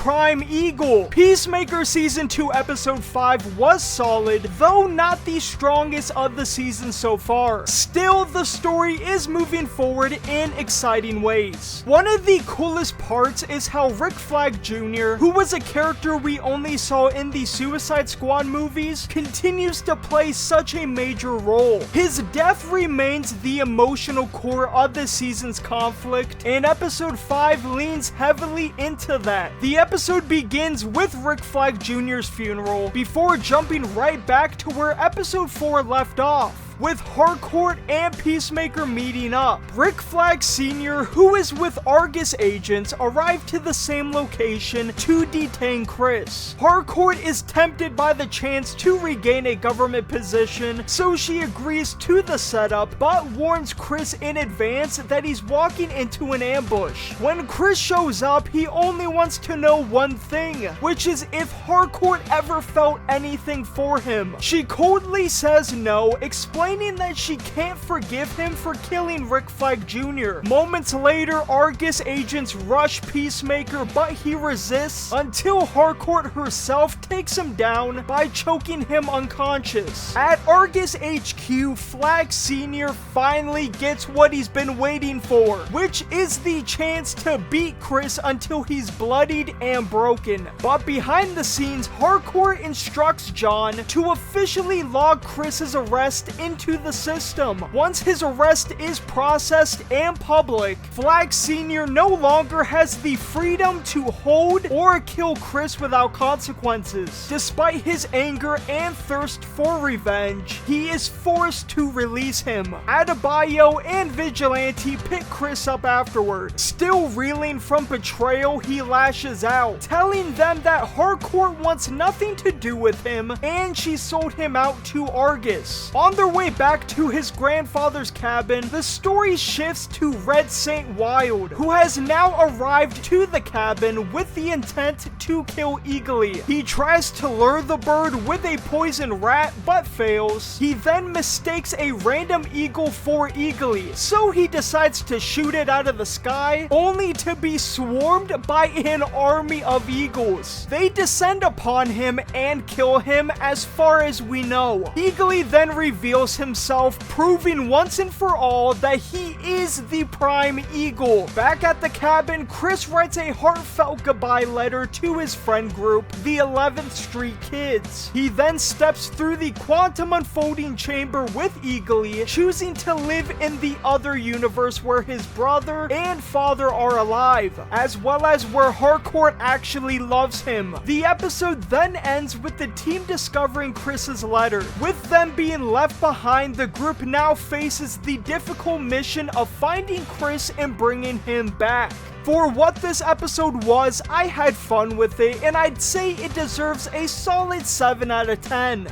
prime Eagle. Peacemaker Season 2 Episode 5 was solid, though not the strongest of the season so far. Still, the story is moving forward in exciting ways. One of the coolest parts is how Rick Flag Jr., who was a character we only saw in the Suicide Squad movies, continues to play such a major role. His death remains the emotional core of the season's conflict, and Episode 5 leans heavily into that. The episode begins with Rick Flag Jr.'s funeral, before jumping right back to where Episode 4 left off, with Harcourt and Peacemaker meeting up. Rick Flag Sr., who is with Argus agents, arrive to the same location to detain Chris. Harcourt is tempted by the chance to regain a government position, so she agrees to the setup, but warns Chris in advance that he's walking into an ambush. When Chris shows up, he only wants to know one thing, which is if Harcourt ever felt anything for him. She coldly says no, explaining that she can't forgive him for killing Rick Flag Jr. Moments later, Argus agents rush Peacemaker, but he resists until Harcourt herself takes him down by choking him unconscious. At Argus HQ, Flag Sr. finally gets what he's been waiting for, which is the chance to beat Chris until he's bloodied and broken. But behind the scenes, Harcourt instructs John to officially log Chris's arrest into the system. Once his arrest is processed and public, Flag Sr. no longer has the freedom to hold or kill Chris without consequences. Despite his anger and thirst for revenge, he is forced to release him. Adebayo and Vigilante pick Chris up afterward. Still reeling from betrayal, he lashes out, telling them that Harcourt wants nothing to do with him and she sold him out to Argus. On their way back to his grandfather's cabin, the story shifts to Red Saint Wild, who has now arrived to the cabin with the intent to kill Eagly. He tries to lure the bird with a poison rat, but fails. He then mistakes a random eagle for Eagly, so he decides to shoot it out of the sky, only to be swarmed by an army of eagles. They descend upon him and kill him as far as we know. Eagly then reveals himself, proving once and for all that he is the prime Eagle. Back at the cabin, Chris writes a heartfelt goodbye letter to his friend group, the 11th Street Kids. He then steps through the quantum unfolding chamber with Eagly, choosing to live in the other universe where his brother and father are alive, as well as where Harcourt actually loves him. The episode then ends with the team discovering Chris's letter. With them being left behind, the group now faces the difficult mission of finding Chris and bringing him back. For what this episode was, I had fun with it, and I'd say it deserves a solid 7 out of 10.